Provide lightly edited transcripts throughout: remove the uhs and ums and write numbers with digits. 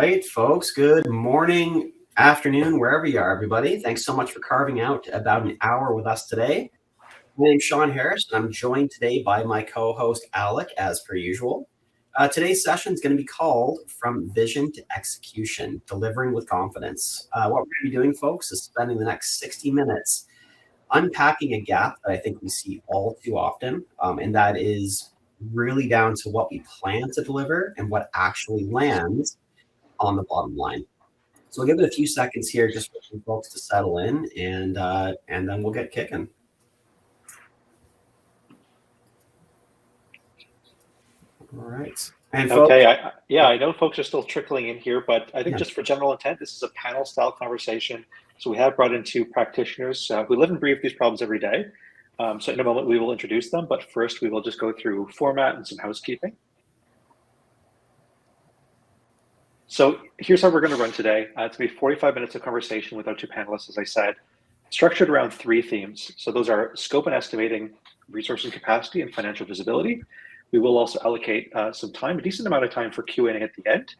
right, folks. Good morning, afternoon, wherever you are, everybody. Thanks so much for carving out about an hour with us today. My name's Sean Harris, and I'm joined today by my co-host, Alec, as per usual. Today's session is going to be called From Vision to Execution, Delivering with Confidence. What we're going to be doing, folks, is spending the next 60 minutes unpacking a gap that I think we see all too often, and that is really down to what we plan to deliver and what actually lands on the bottom line. So we'll give it a few seconds here just for some folks to settle in, and then we'll get kicking. All right. And okay, I know folks are still trickling in here, but I think just for general intent, this is a panel-style conversation. So we have brought in two practitioners who live and breathe these problems every day. So in a moment, we will introduce them, but first we will just go through format and some housekeeping. So here's how we're going to run today. It's going to be 45 minutes of conversation with our two panelists, as I said, structured around three themes. So those are scope and estimating, resource and capacity, and financial visibility. We will also allocate some time, a decent amount of time for Q&A at the end.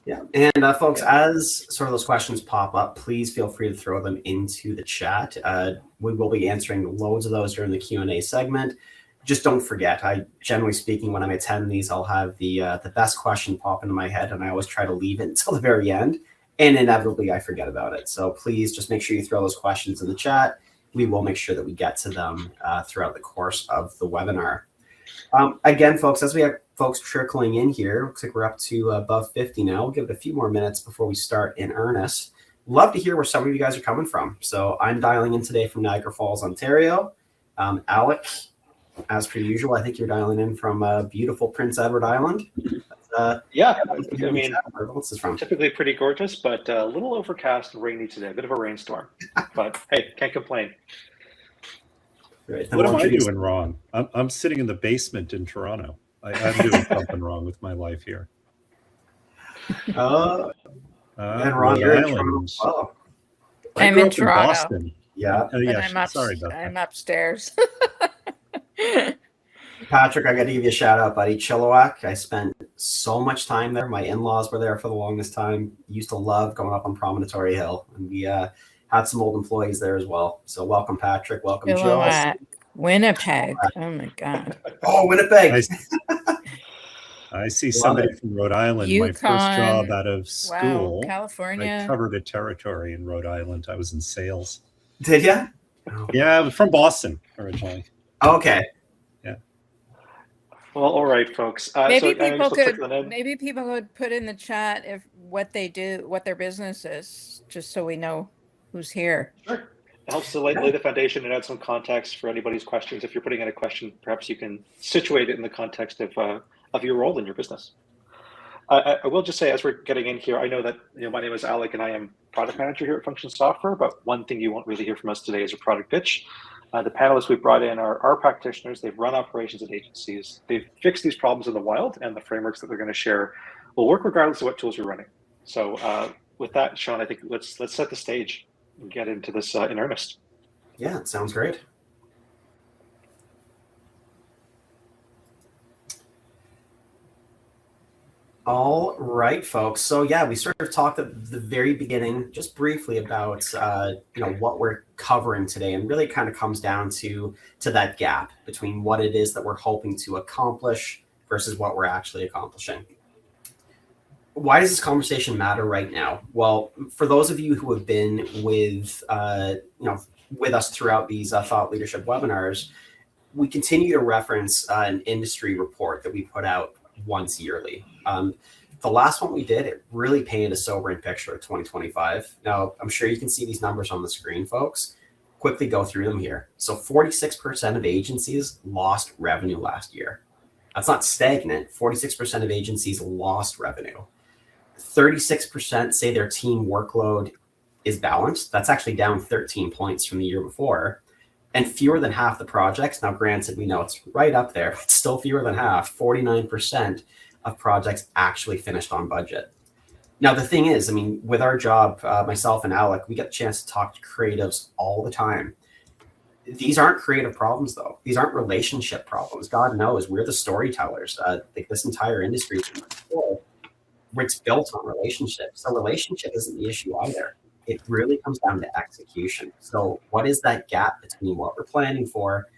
Yeah, and folks, as sort of those questions pop up, please feel free to throw them into the chat. We will be answering loads of those during the Q&A segment. Just don't forget, generally speaking, when I attend these, I'll have the best question pop into my head, and I always try to leave it until the very end, and inevitably I forget about it. So please just make sure you throw those questions in the chat. We will make sure that we get to them throughout the course of the webinar. Again, folks, as we have folks trickling in here, looks like we're up to above 50 now. We'll give it a few more minutes before we start in earnest. Love to hear where some of you guys are coming from. So I'm dialing in today from Niagara Falls, Ontario. Alec, as per usual, I think you're dialing in from beautiful Prince Edward Island. Yeah, I mean, what's this from? Typically pretty gorgeous, but a little overcast and rainy today, a bit of a rainstorm. But hey, can't complain. Great. What am I doing wrong? I'm sitting in the basement in Toronto. I'm doing something wrong with my life here. And Ron, you're in Toronto as well. I'm in Toronto. Boston. Yeah. I'm upstairs. Patrick, I got to give you a shout out, buddy. Chilliwack. I spent so much time there. My in-laws were there for the longest time. Used to love going up on Promontory Hill, and we had some old employees there as well. So welcome, Patrick. Welcome, Jill. Winnipeg. Oh my God. Oh, Winnipeg. I see somebody from Rhode Island. Yukon, my first job out of school. Wow, California. I covered a territory in Rhode Island. I was in sales. Did you? Oh. Yeah, I was from Boston originally. Okay. Yeah. Well, all right, folks. Maybe people could put in the chat what they do, what their business is, just so we know who's here. Sure. It helps to lay the foundation and add some context for anybody's questions. If you're putting in a question, perhaps you can situate it in the context of your role in your business. I will just say, as we're getting in here, I know that my name is Alec and I am product manager here at Function Software, but one thing you won't really hear from us today is a product pitch. The panelists we brought in are our practitioners. They've run operations at agencies. They've fixed these problems in the wild, and the frameworks that they're going to share will work regardless of what tools you're running. So with that, Sean, I think let's set the stage and get into this in earnest. Yeah, it sounds great. All right, folks. So yeah, we sort of talked at the very beginning, just briefly about what we're covering today, and really kind of comes down to that gap between what it is that we're hoping to accomplish versus what we're actually accomplishing. Why does this conversation matter right now? Well, for those of you who have been with us throughout these thought leadership webinars, we continue to reference an industry report that we put out once yearly. The last one we did, it really painted a sobering picture of 2025. Now, I'm sure you can see these numbers on the screen, folks. Quickly go through them here. So 46% of agencies lost revenue last year. That's not stagnant. 46% of agencies lost revenue. 36% say their team workload is balanced. That's actually down 13 points from the year before. And fewer than half the projects, now granted, we know it's right up there, but still fewer than half, 49% of projects actually finished on budget. Now, the thing is, with our job, myself and Alec, we get the chance to talk to creatives all the time. These aren't creative problems, though. These aren't relationship problems. God knows we're the storytellers. Like this entire industry, it's built on relationships. So relationship isn't the issue either. It really comes down to execution. So what is that gap between what we're planning for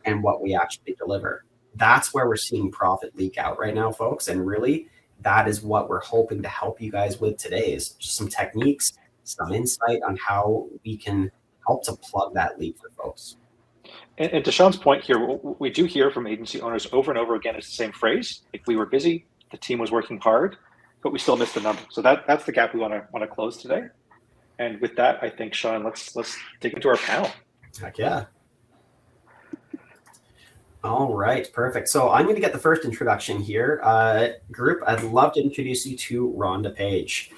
and what we actually deliver? That's where we're seeing profit leak out right now, folks. And really, that is what we're hoping to help you guys with today, is just some techniques, some insight on how we can help to plug that leak for folks. And to Sean's point here, we do hear from agency owners over and over again, it's the same phrase. Like, we were busy, the team was working hard, but we still missed the number. So that's the gap we want to close today. And with that, I think, Sean, let's dig into our panel. Heck yeah. All right, perfect. So I'm going to get the first introduction here. Group, I'd love to introduce you to Rhonda Page.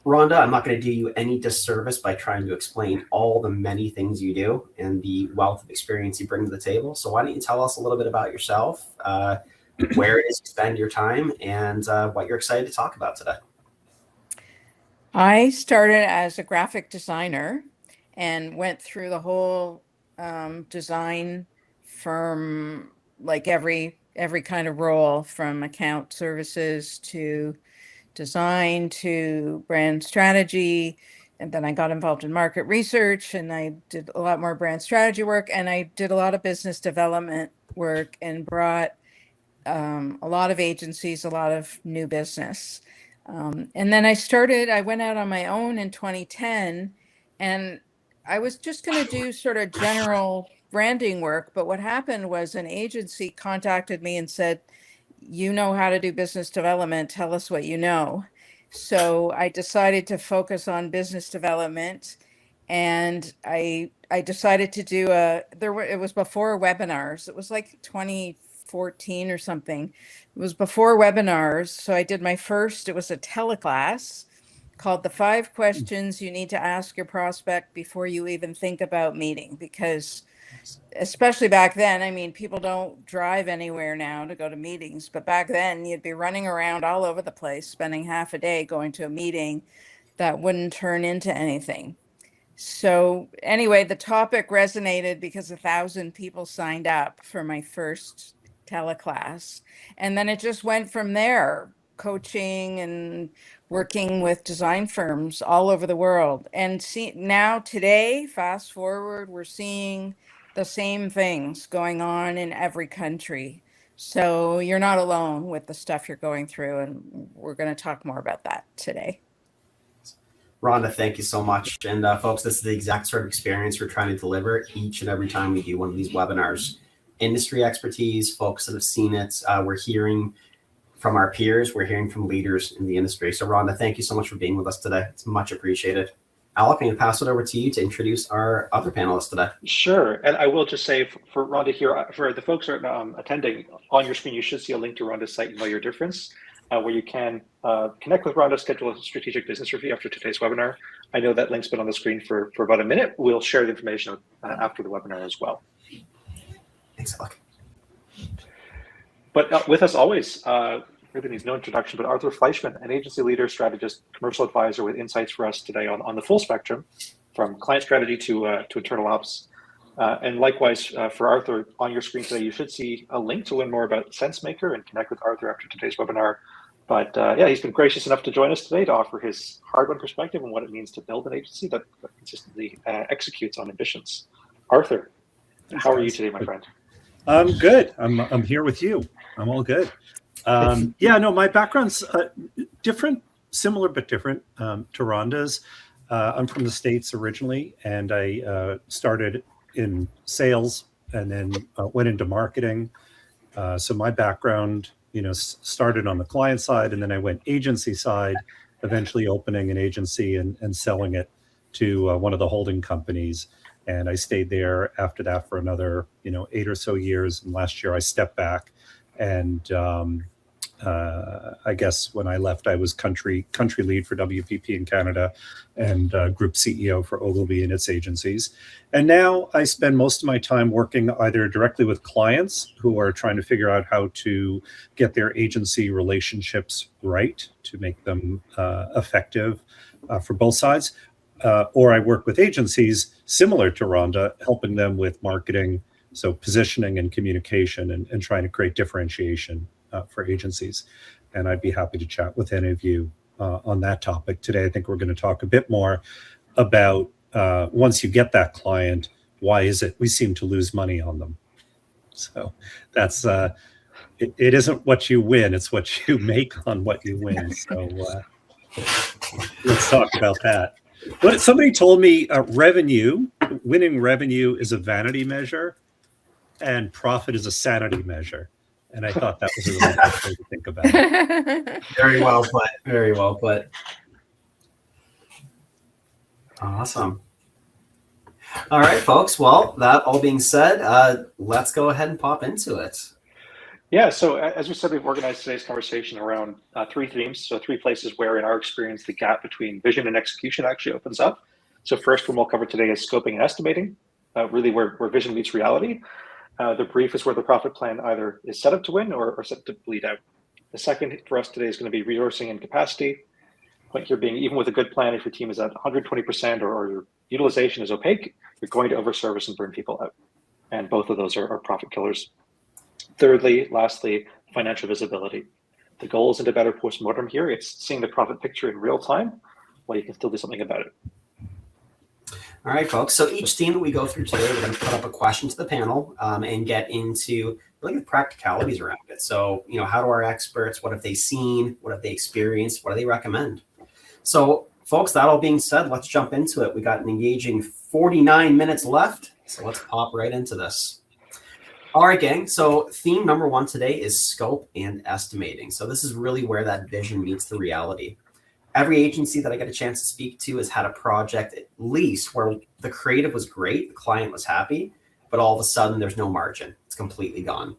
Rhonda, I'm not going to do you any disservice by trying to explain all the many things you do and the wealth of experience you bring to the table. So why don't you tell us a little bit about yourself, where it is you spend your time, and what you're excited to talk about today. I started as a graphic designer and went through the whole design firm, like every kind of role, from account services to design to brand strategy. And then I got involved in market research, and I did a lot more brand strategy work, and I did a lot of business development work and brought a lot of agencies, a lot of new business. And then I went out on my own in 2010, and I was just going to do sort of general branding work. But what happened was an agency contacted me and said, "You know how to do business development. Tell us what you know." So I decided to focus on business development, and I decided to do it was before webinars. It was like 2014 or something. It was before webinars. So I did it was a teleclass called The 5 Questions You Need to Ask Your Prospect Before You Even Think About Meeting. Because especially back then, I mean, people don't drive anywhere now to go to meetings, but back then you'd be running around all over the place, spending half a day going to a meeting that wouldn't turn into anything. So anyway, the topic resonated because 1,000 people signed up for my first teleclass. And then it just went from there, coaching and working with design firms all over the world. And now today, fast forward, we're seeing the same things going on in every country. So you're not alone with the stuff you're going through, and we're going to talk more about that today. Rhonda, thank you so much. And folks, this is the exact sort of experience we're trying to deliver each and every time we do one of these webinars. Industry expertise, folks that have seen it. We're hearing from our peers. We're hearing from leaders in the industry. So Rhonda, thank you so much for being with us today. It's much appreciated. Alec, I'm going to pass it over to you to introduce our other panelists today. Sure. And I will just say for Rhonda here, for the folks who are attending, on your screen, you should see a link to Rhonda's site, Know Your Difference, where you can connect with Rhonda, schedule a strategic business review after today's webinar. I know that link's been on the screen for about a minute. We'll share the information after the webinar as well. Thanks, Alec. But with us always, really needs no introduction, but Arthur Fleischman, an agency leader, strategist, commercial advisor, with insights for us today on the full spectrum, from client strategy to internal ops. And likewise, for Arthur, on your screen today, you should see a link to learn more about SenseMaker and connect with Arthur after today's webinar. But yeah, he's been gracious enough to join us today to offer his hard-won perspective on what it means to build an agency that consistently executes on ambitions. Arthur, how are you today, my friend? I'm good. I'm here with you. I'm all good. Yeah, no, my background's different, similar but different to Rhonda's. I'm from the States originally, and I started in sales and then went into marketing. So my background, started on the client side, and then I went agency side, eventually opening an agency and selling it to one of the holding companies. And I stayed there after that for another, 8 or so years. And last year I stepped back, and I guess when I left, I was country lead for WPP in Canada and group CEO for Ogilvy and its agencies. And now I spend most of my time working either directly with clients who are trying to figure out how to get their agency relationships right to make them effective for both sides. or I work with agencies similar to Rhonda, helping them with marketing, so positioning and communication, and trying to create differentiation for agencies. And I'd be happy to chat with any of you on that topic. Today, I think we're going to talk a bit more about once you get that client, why is it we seem to lose money on them? So that's it isn't what you win, it's what you make on what you win. So let's talk about that. But somebody told me winning revenue is a vanity measure and profit is a sanity measure. And I thought that was a really nice way to think about it. Very well put. Very well put. Awesome. All right, folks. Well, that all being said, let's go ahead and pop into it. Yeah, so as we said, we've organized today's conversation around 3 themes. So 3 places where, in our experience, the gap between vision and execution actually opens up. So first one we'll cover today is scoping and estimating, really where vision meets reality. The brief is where the profit plan either is set up to win or set to bleed out. The second for us today is going to be resourcing and capacity. Point here being, even with a good plan, if your team is at 120% or your utilization is opaque, you're going to overservice and burn people out. And both of those are profit killers. Thirdly, lastly, financial visibility. The goal isn't a better postmortem here. It's seeing the profit picture in real time while you can still do something about it. All right, folks. So each theme that we go through today, we're going to put up a question to the panel and get into really the practicalities around it. So, how do our experts, what have they seen? What have they experienced? What do they recommend? So, folks, that all being said, let's jump into it. We got an engaging 49 minutes left. So let's pop right into this. All right, gang. So theme number 1 today is scope and estimating. So this is really where that vision meets the reality. Every agency that I get a chance to speak to has had a project at least where the creative was great, the client was happy, but all of a sudden there's no margin. It's completely gone.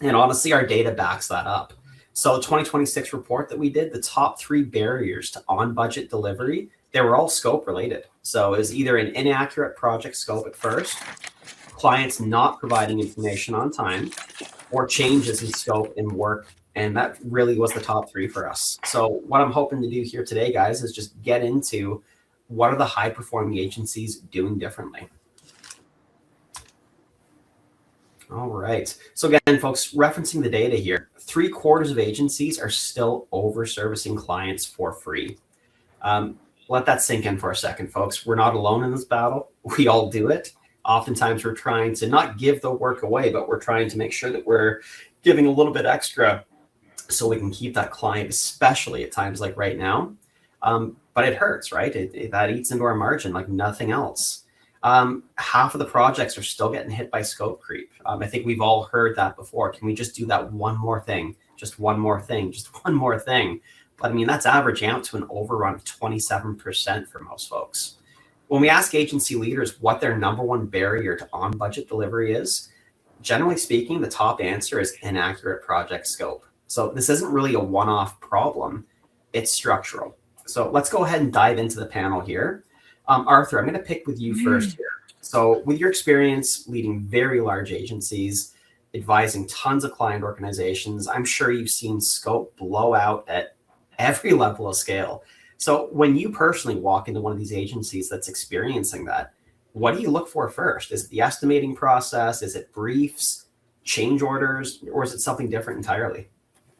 And honestly, our data backs that up. So the 2026 report that we did, the top 3 barriers to on-budget delivery, they were all scope related. So it was either an inaccurate project scope at first, clients not providing information on time, or changes in scope and work. And that really was the top 3 for us. So what I'm hoping to do here today, guys, is just get into what are the high performing agencies doing differently. All right. So again, folks, referencing the data here, 3/4 of agencies are still over servicing clients for free. Let that sink in for a second, folks. We're not alone in this battle. We all do it. Oftentimes we're trying to not give the work away, but we're trying to make sure that we're giving a little bit extra so we can keep that client, especially at times like right now. But it hurts, right? That eats into our margin like nothing else. Half of the projects are still getting hit by scope creep. I think we've all heard that before. Can we just do that one more thing? Just one more thing, just one more thing. But I mean, that's averaging out to an overrun of 27% for most folks. When we ask agency leaders what their number 1 barrier to on-budget delivery is, generally speaking, the top answer is inaccurate project scope. So this isn't really a one-off problem, it's structural. So let's go ahead and dive into the panel here. Arthur, I'm going to pick with you first here. So with your experience leading very large agencies, advising tons of client organizations, I'm sure you've seen scope blow out at every level of scale. So when you personally walk into one of these agencies that's experiencing that, what do you look for first? Is it the estimating process? Is it briefs, change orders, or is it something different entirely?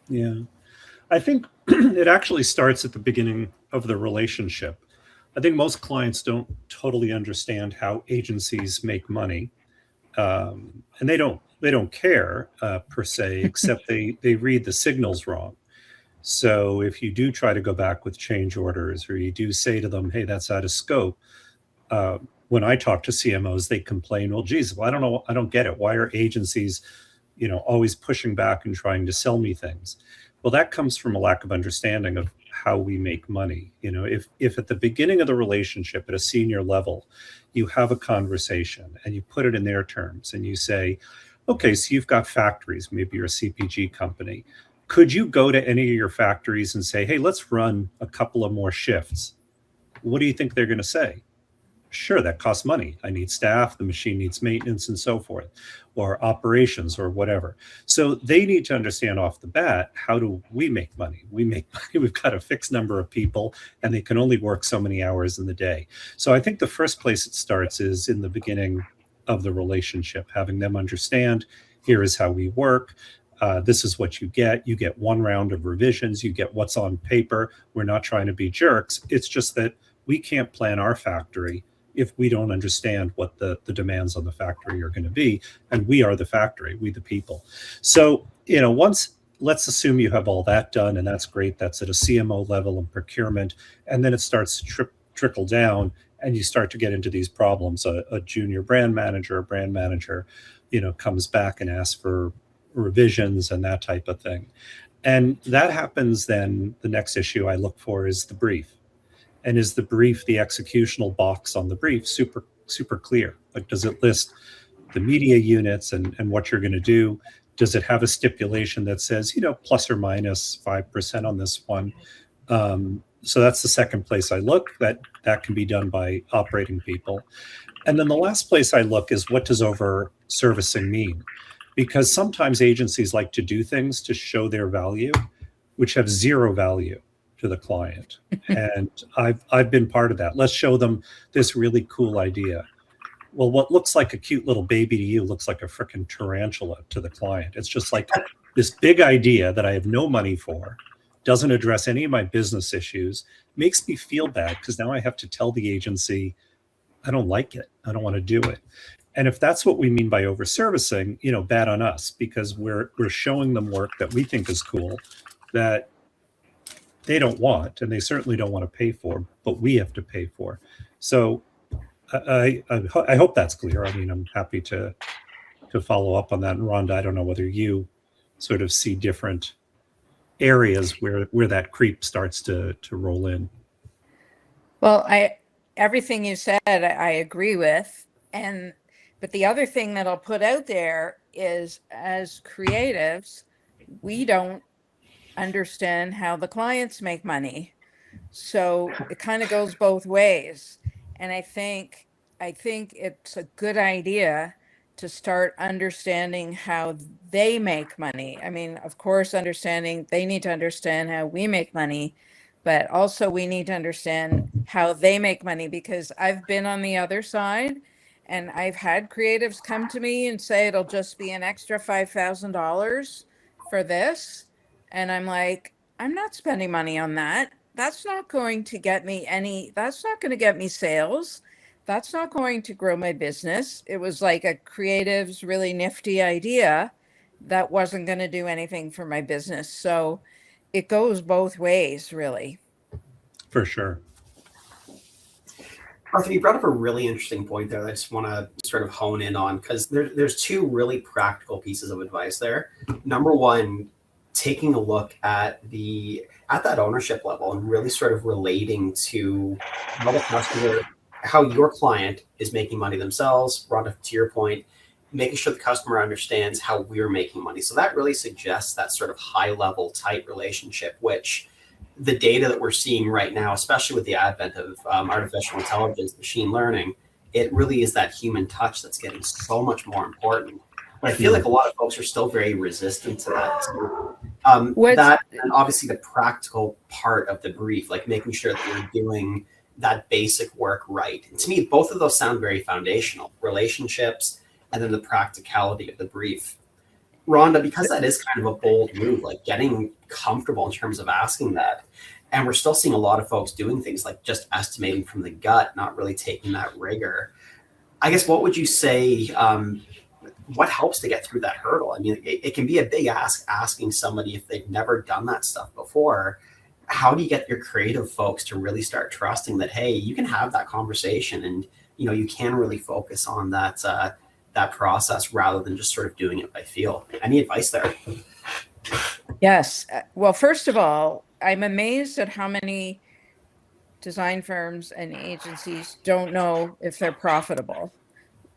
Yeah, I think it actually starts at the beginning of the relationship. I think most clients don't totally understand how agencies make money, and they don't care per se, except they read the signals wrong. So if you do try to go back with change orders, or you do say to them, hey, that's out of scope, when I talk to CMOs, they complain, well, geez, well, I don't know, I don't get it. Why are agencies, always pushing back and trying to sell me things? Well, that comes from a lack of understanding of how we make money. If at the beginning of the relationship at a senior level, you have a conversation and you put it in their terms and you say, okay, so you've got factories, maybe you're a CPG company. Could you go to any of your factories and say, hey, let's run a couple of more shifts? What do you think they're going to say? Sure, that costs money. I need staff, the machine needs maintenance and so forth, or operations or whatever. So they need to understand off the bat, how do we make money? We make money, we've got a fixed number of people and they can only work so many hours in the day. So I think the first place it starts is in the beginning of the relationship, having them understand, here is how we work. This is what you get. You get one round of revisions. You get what's on paper. We're not trying to be jerks. It's just that we can't plan our factory if we don't understand what the demands on the factory are going to be. And we are the factory, we the people. So, once, let's assume you have all that done, and that's great. That's at a CMO level and procurement. And then it starts to trickle down, and you start to get into these problems. A junior brand manager, comes back and asks for revisions and that type of thing. And that happens, then the next issue I look for is the brief. And is the brief, the executional box on the brief, super clear? Like, does it list the media units and what you're going to do? Does it have a stipulation that says, plus or minus 5% on this one? So that's the second place I look. That can be done by operating people. And then the last place I look is, what does over servicing mean? Because sometimes agencies like to do things to show their value, which have zero value to the client. And I've been part of that. Let's show them this really cool idea. Well, what looks like a cute little baby to you looks like a freaking tarantula to the client. It's just like this big idea that I have no money for, doesn't address any of my business issues, makes me feel bad because now I have to tell the agency, I don't like it. I don't want to do it. And if that's what we mean by over servicing, bad on us, because we're showing them work that we think is cool, that they don't want, and they certainly don't want to pay for, but we have to pay for. So I hope that's clear. I mean, I'm happy to follow up on that. And Rhonda, I don't know whether you sort of see different areas where that creep starts to roll in. Well, everything you said, I agree with. But the other thing that I'll put out there is, as creatives, we don't understand how the clients make money. So it kind of goes both ways. And I think it's a good idea to start understanding how they make money. I mean, of course, they need to understand how we make money, but also we need to understand how they make money, because I've been on the other side and I've had creatives come to me and say, it'll just be an extra $5,000 for this. And I'm like, I'm not spending money on that. That's not going to get me that's not going to get me sales. That's not going to grow my business. It was like a creative's really nifty idea that wasn't going to do anything for my business. So it goes both ways, really. For sure. Arthur, you brought up a really interesting point there that I just want to sort of hone in on, because there's two really practical pieces of advice there. Number one, taking a look at that ownership level and really sort of relating to how the customer, how your client is making money themselves. Rhonda, to your point, making sure the customer understands how we're making money. So that really suggests that sort of high level, tight relationship, which the data that we're seeing right now, especially with the advent of artificial intelligence, machine learning, it really is that human touch that's getting so much more important. But I feel like a lot of folks are still very resistant to that. So, that, and obviously the practical part of the brief, like making sure that you're doing that basic work right. And to me, both of those sound very foundational: relationships and then the practicality of the brief. Rhonda, because that is kind of a bold move, like getting comfortable in terms of asking that. And we're still seeing a lot of folks doing things like just estimating from the gut, not really taking that rigor. I guess, what would you say, what helps to get through that hurdle? I mean, it can be a big ask, asking somebody if they've never done that stuff before. How do you get your creative folks to really start trusting that, hey, you can have that conversation and, you can really focus on that process rather than just sort of doing it by feel? Any advice there? Yes. Well, first of all, I'm amazed at how many design firms and agencies don't know if they're profitable,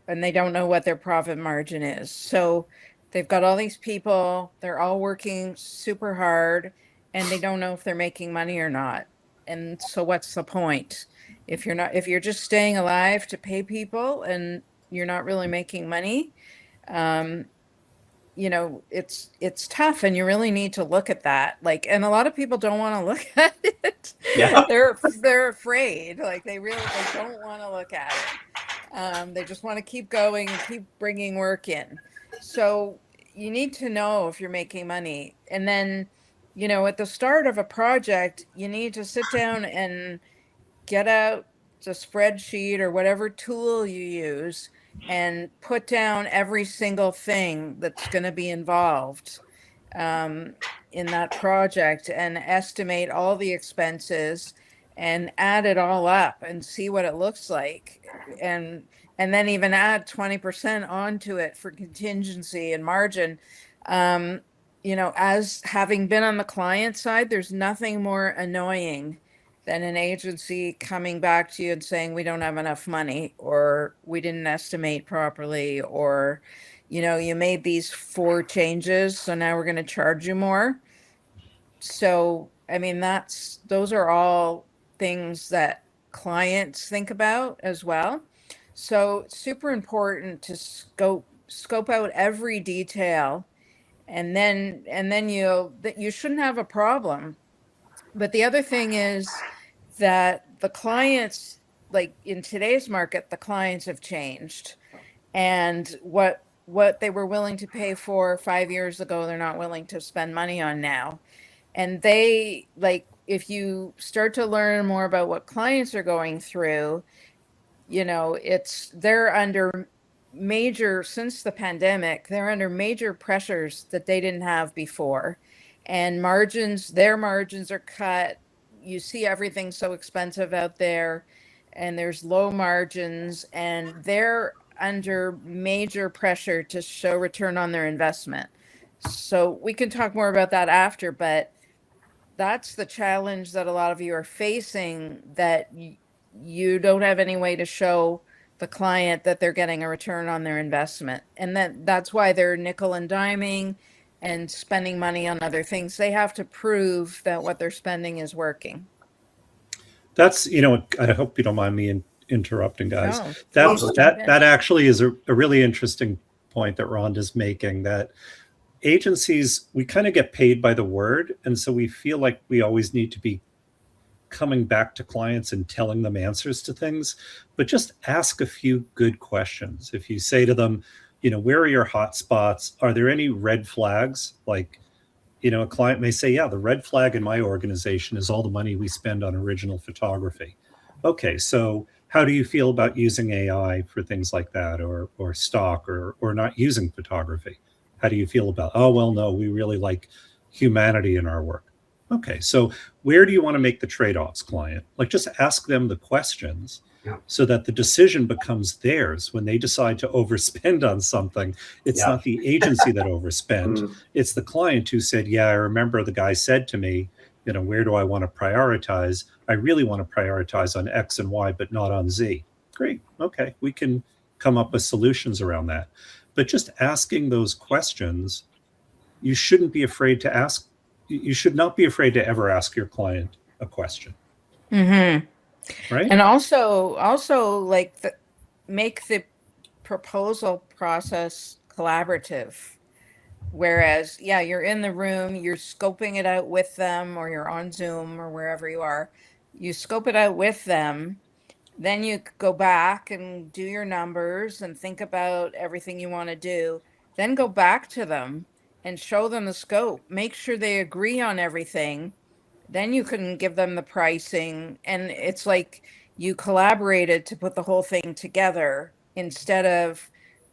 and they don't know what their profit margin is. So they've got all these people, they're all working super hard, and they don't know if they're making money or not. And so what's the point? If you're just staying alive to pay people and you're not really making money, it's tough, and you really need to look at that. Like, and a lot of people don't want to look at it. Yeah. They're afraid. Like they don't want to look at it. They just want to keep going and keep bringing work in. So you need to know if you're making money. And then, at the start of a project, you need to sit down and get out the spreadsheet or whatever tool you use and put down every single thing that's going to be involved in that project, and estimate all the expenses and add it all up and see what it looks like, and then even add 20% onto it for contingency and margin. As having been on the client side, there's nothing more annoying than an agency coming back to you and saying, we don't have enough money, or we didn't estimate properly, or, you made these 4 changes, so now we're going to charge you more. So, I mean, those are all things that clients think about as well. So it's super important to scope out every detail, and then you shouldn't have a problem. But the other thing is that the clients, like in today's market, the clients have changed, and what they were willing to pay for 5 years ago, they're not willing to spend money on now. And if you start to learn more about what clients are going through, they're under since the pandemic, they're under major pressures that they didn't have before. And their margins are cut. You see everything so expensive out there, and there's low margins, and they're under major pressure to show return on their investment. So we can talk more about that after, but that's the challenge that a lot of you are facing, that you don't have any way to show the client that they're getting a return on their investment. And that's why they're nickel and diming and spending money on other things. They have to prove that what they're spending is working. That's, I hope you don't mind me interrupting, guys. No, that actually is a really interesting point that Rhonda's making, that agencies, we kind of get paid by the word. And so we feel like we always need to be coming back to clients and telling them answers to things, but just ask a few good questions. If you say to them, where are your hot spots? Are there any red flags? Like, a client may say, yeah, the red flag in my organization is all the money we spend on original photography. Okay, so how do you feel about using AI for things like that, or stock, or not using photography? How do you feel about, oh, well, no, we really like humanity in our work. Okay, so where do you want to make the trade-offs, client? Like, just ask them the questions so that the decision becomes theirs. When they decide to overspend on something, it's not the agency that overspent. It's the client who said, yeah, I remember the guy said to me, where do I want to prioritize? I really want to prioritize on X and Y, but not on Z. Great, okay, we can come up with solutions around that. But just asking those questions, you shouldn't be afraid to ask. You should not be afraid to ever ask your client a question. Mm-hmm. Right. And also make the proposal process collaborative. Whereas, you're in the room, you're scoping it out with them, or you're on Zoom or wherever you are. You scope it out with them. Then you go back and do your numbers and think about everything you want to do. Then go back to them and show them the scope. Make sure they agree on everything. Then you can give them the pricing. And it's like you collaborated to put the whole thing together, instead of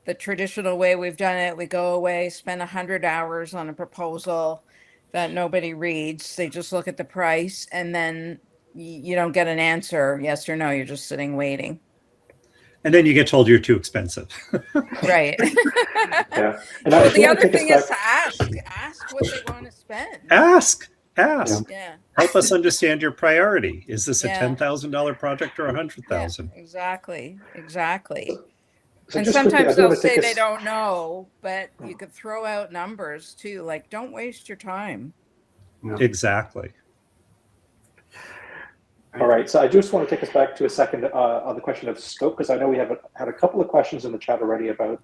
the traditional way we've done it. We go away, spend 100 hours on a proposal that nobody reads. They just look at the price, and then you don't get an answer, yes or no. You're just sitting waiting. And then you get told you're too expensive. Right. Yeah. And So the other thing is to ask what they want to spend. Ask. Yeah. Help us understand your priority. Is this a Yeah. $10,000 project or $100,000? Yeah, exactly. So And just sometimes quickly, they'll say they don't know, but you could throw out numbers too. Like, don't waste your time. Exactly. All right, so I just want to take us back to a second on the question of scope, because I know we have had a couple of questions in the chat already about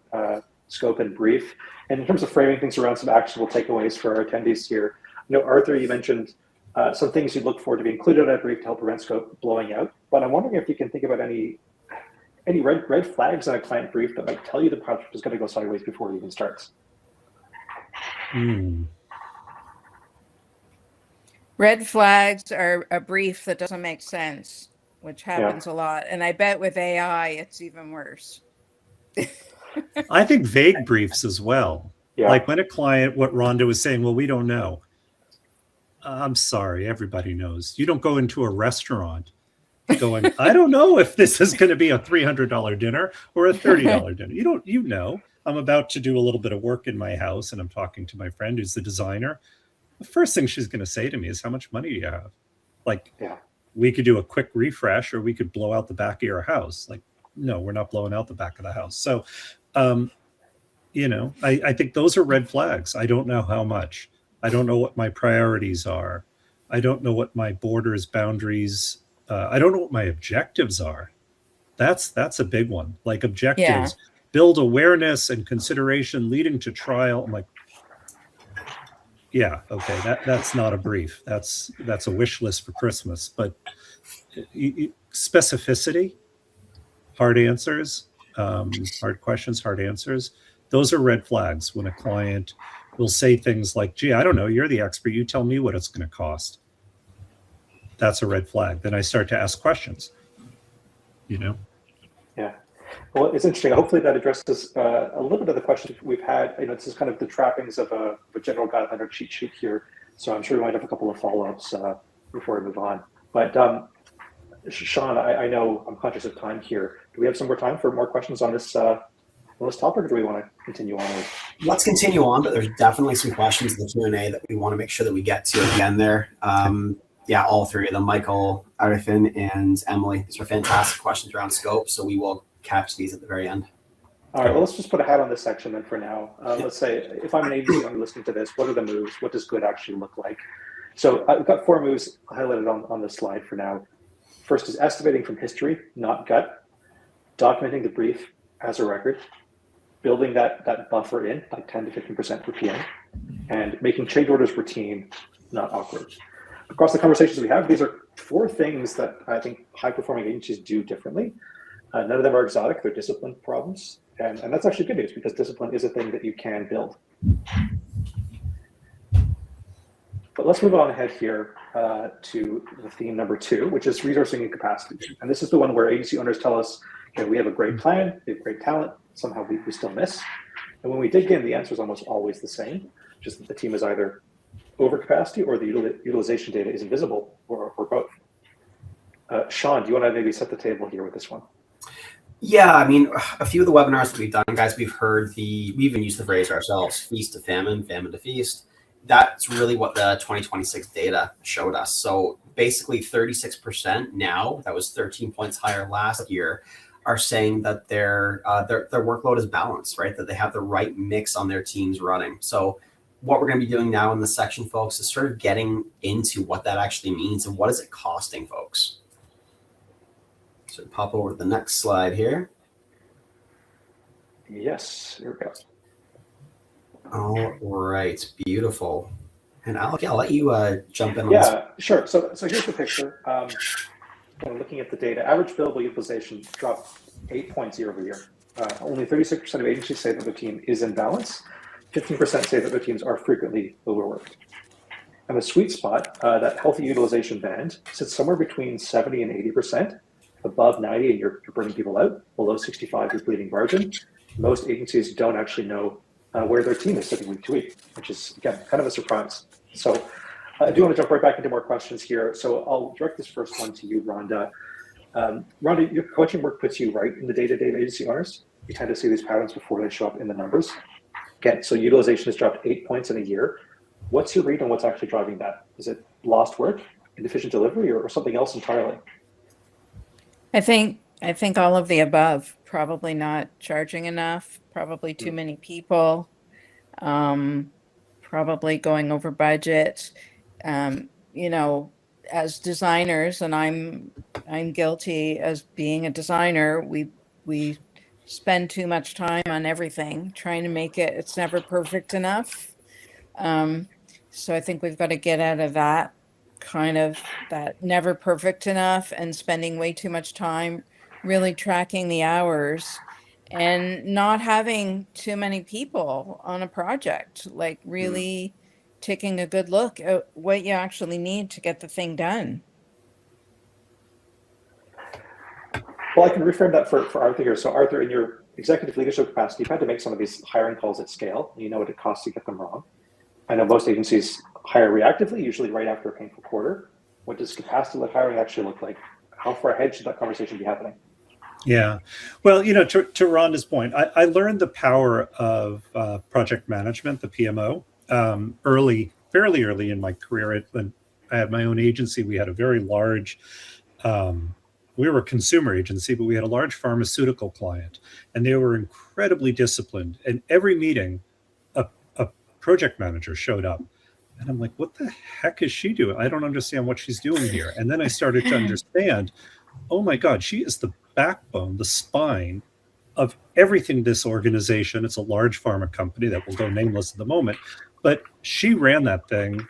scope and brief. And in terms of framing things around some actionable takeaways for our attendees here, Arthur, you mentioned some things you'd look for to be included in a brief to help prevent scope blowing out. But I'm wondering if you can think about any red flags in a client brief that might tell you the project is going to go sideways before it even starts. Red flags are a brief that doesn't make sense, which happens a lot. And I bet with AI, it's even worse. I think vague briefs as well. Yeah. Like when a client, what Rhonda was saying, well, we don't know. I'm sorry, everybody knows. You don't go into a restaurant going, I don't know if this is going to be a $300 dinner or a $30 dinner. You know, I'm about to do a little bit of work in my house and I'm talking to my friend who's the designer. The first thing she's going to say to me is, how much money do you have? Like, we could do a quick refresh or we could blow out the back of your house. Like, no, we're not blowing out the back of the house. So, I think those are red flags. I don't know how much. I don't know what my priorities are. I don't know what my borders, boundaries, I don't know what my objectives are. That's a big one. Like objectives, build awareness and consideration leading to trial. I'm like, yeah, okay, that's not a brief. That's a wish list for Christmas. But specificity, hard answers, hard questions, hard answers. Those are red flags when a client will say things like, gee, I don't know, you're the expert. You tell me what it's going to cost. That's a red flag. Then I start to ask questions, Yeah. Well, it's interesting. Hopefully that addresses a little bit of the questions we've had. This is kind of the trappings of a general guideline or cheat sheet here. So I'm sure we might have a couple of follow-ups before we move on. But Sean, I know I'm conscious of time here. Do we have some more time for more questions on this topic, or do we want to continue on with? Let's continue on, but there's definitely some questions in the Q&A that we want to make sure that we get to again there. All three of them, Michael, Arifin, and Emily. These are fantastic questions around scope, so we will catch these at the very end. All right, well, let's just put a hat on this section then for now. Let's say if I'm an agency owner listening to this, what are the moves? What does good actually look like? So I've got 4 moves highlighted on this slide for now. First is estimating from history, not gut. Documenting the brief as a record. Building that buffer in, like 10 to 15% per PM. And making change orders routine, not awkward. Across the conversations we have, these are 4 things that I think high-performing agencies do differently. None of them are exotic. They're discipline problems. And that's actually good news because discipline is a thing that you can build. But let's move on ahead here to the theme number 2, which is resourcing and capacity. And this is the one where agency owners tell us, we have a great plan, we have great talent, somehow we still miss. And when we dig in, the answer is almost always the same, just that the team is either overcapacity or the utilization data is invisible or both. Sean, do you want to maybe set the table here with this one? Yeah, I mean, a few of the webinars that we've done, guys, we even used the phrase ourselves, feast to famine, famine to feast. That's really what the 2026 data showed us. So basically 36% now, that was 13 points higher last year, are saying that their workload is balanced, right? That they have the right mix on their teams running. So what we're going to be doing now in this section, folks, is sort of getting into what that actually means and what is it costing folks. So pop over to the next slide here. Yes, here we go. All right, beautiful. And Alec, I'll let you jump in on this. Yeah, sure. So here's the picture. Looking at the data, average billable utilization dropped 8 points year over year. Only 36% of agencies say that their team is in balance. 15% say that their teams are frequently overworked. And the sweet spot, that healthy utilization band, sits somewhere between 70 and 80%. Above 90, and you're burning people out. Below 65, you're bleeding margin. Most agencies don't actually know where their team is sitting week to week, which is, again, kind of a surprise. So I do want to jump right back into more questions here. So I'll direct this first one to you, Rhonda. Rhonda, your coaching work puts you right in the day-to-day of agency owners. You tend to see these patterns before they show up in the numbers. Again, so utilization has dropped 8 points in a year. What's your read on what's actually driving that? Is it lost work, inefficient delivery, or something else entirely? I think all of the above. Probably not charging enough, probably too many people, probably going over budget. as designers, and I'm guilty as being a designer, we spend too much time on everything, trying to make it, it's never perfect enough. So I think we've got to get out of that kind of that never perfect enough and spending way too much time really tracking the hours and not having too many people on a project, like really taking a good look at what you actually need to get the thing done. Well, I can reframe that for Arthur here. So Arthur, in your executive leadership capacity, you've had to make some of these hiring calls at scale. You know what it costs to get them wrong. I know most agencies hire reactively, usually right after a painful quarter. What does capacity-led hiring actually look like? How far ahead should that conversation be happening? Yeah. Well, you know, to Rhonda's point, I learned the power of project management, the PMO, fairly early in my career. When I had my own agency, we had a very large, we were a consumer agency, but we had a large pharmaceutical client, and they were incredibly disciplined. And every meeting, a project manager showed up. And I'm like, what the heck is she doing? I don't understand what she's doing here. And then I started to understand, oh my God, she is the backbone, the spine of everything this organization. It's a large pharma company that will go nameless at the moment, but she ran that thing,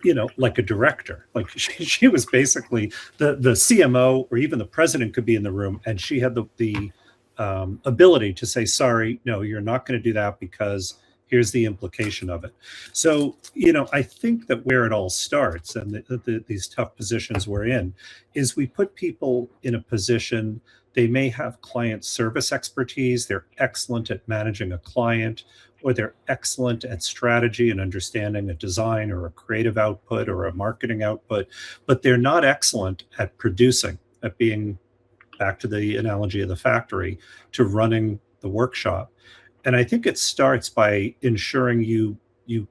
you know, like a director. Like she was basically the CMO, or even the president could be in the room, and she had the ability to say, sorry, no, you're not going to do that because here's the implication of it. So, you know, I think that where it all starts, and these tough positions we're in, is we put people in a position. They may have client service expertise. They're excellent at managing a client, or they're excellent at strategy and understanding a design or a creative output or a marketing output, but they're not excellent at producing, at being, back to the analogy of the factory, to running the workshop. And I think it starts by ensuring you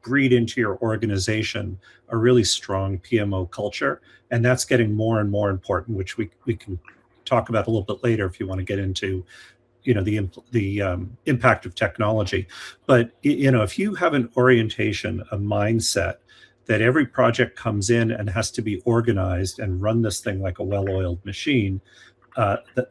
breed into your organization a really strong PMO culture. And that's getting more and more important, which we can talk about a little bit later if you want to get into, you know, the impact of technology. But, you know, if you have an orientation, a mindset that every project comes in and has to be organized and run this thing like a well-oiled machine,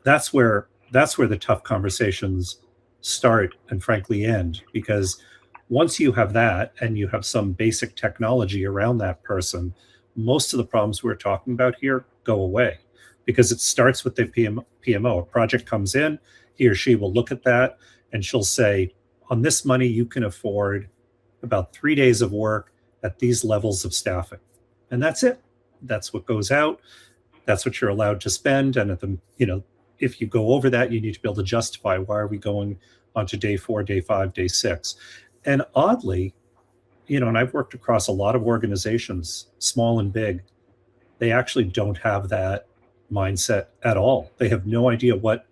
that's where the tough conversations start and frankly end. Because once you have that and you have some basic technology around that person, most of the problems we're talking about here go away, because it starts with the PMO. A project comes in, he or she will look at that and she'll say, on this money, you can afford about 3 days of work at these levels of staffing. And that's it. That's what goes out. That's what you're allowed to spend. And at the, you know, if you go over that, you need to be able to justify, why are we going on to day 4, day 5, day 6? And oddly, you know, and I've worked across a lot of organizations, small and big, they actually don't have that mindset at all. They have no idea what,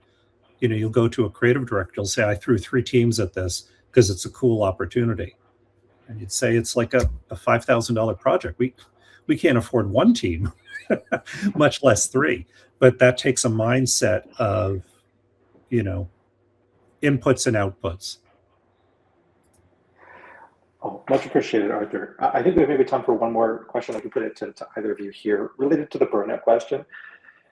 you know, you'll go to a creative director, you'll say, I threw 3 teams at this because it's a cool opportunity. And you'd say it's like a $5,000 project. We can't afford 1 team, much less 3. But that takes a mindset of, you know, inputs and outputs. Oh, much appreciated, Arthur. I think we have maybe time for one more question. I can put it to either of you here, related to the burnout question.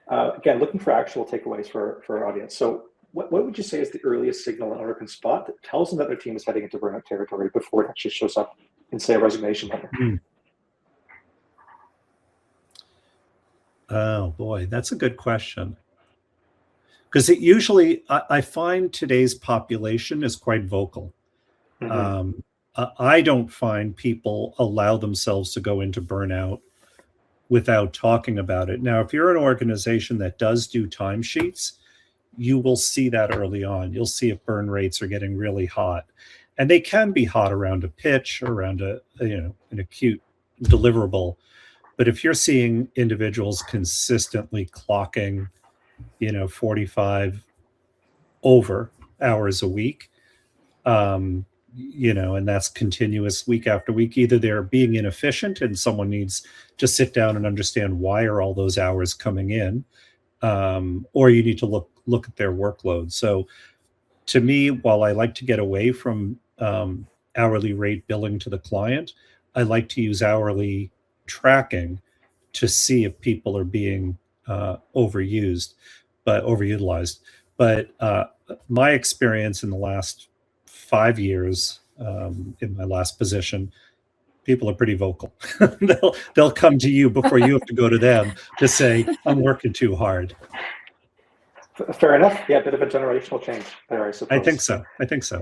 Again, looking for actual takeaways for our audience. So what would you say is the earliest signal an owner can spot that tells them that their team is heading into burnout territory before it actually shows up in, say, a resignation letter? Oh boy, that's a good question. Because it usually, I find today's population is quite vocal. Mm-hmm. I don't find people allow themselves to go into burnout without talking about it. Now, if you're an organization that does do timesheets, you will see that early on. You'll see if burn rates are getting really hot. And they can be hot around a pitch, around a, you know, an acute deliverable. But if you're seeing individuals consistently clocking, you know, 45 over hours a week, you know, and that's continuous week after week, either they're being inefficient and someone needs to sit down and understand why are all those hours coming in, or you need to look at their workload. So to me, while I like to get away from hourly rate billing to the client, I like to use hourly tracking to see if people are being overutilized. But my experience in the last 5 years, in my last position, people are pretty vocal. they'll come to you before you have to go to them to say, I'm working too hard. Fair enough. Yeah, a bit of a generational change there, I suppose. I think so.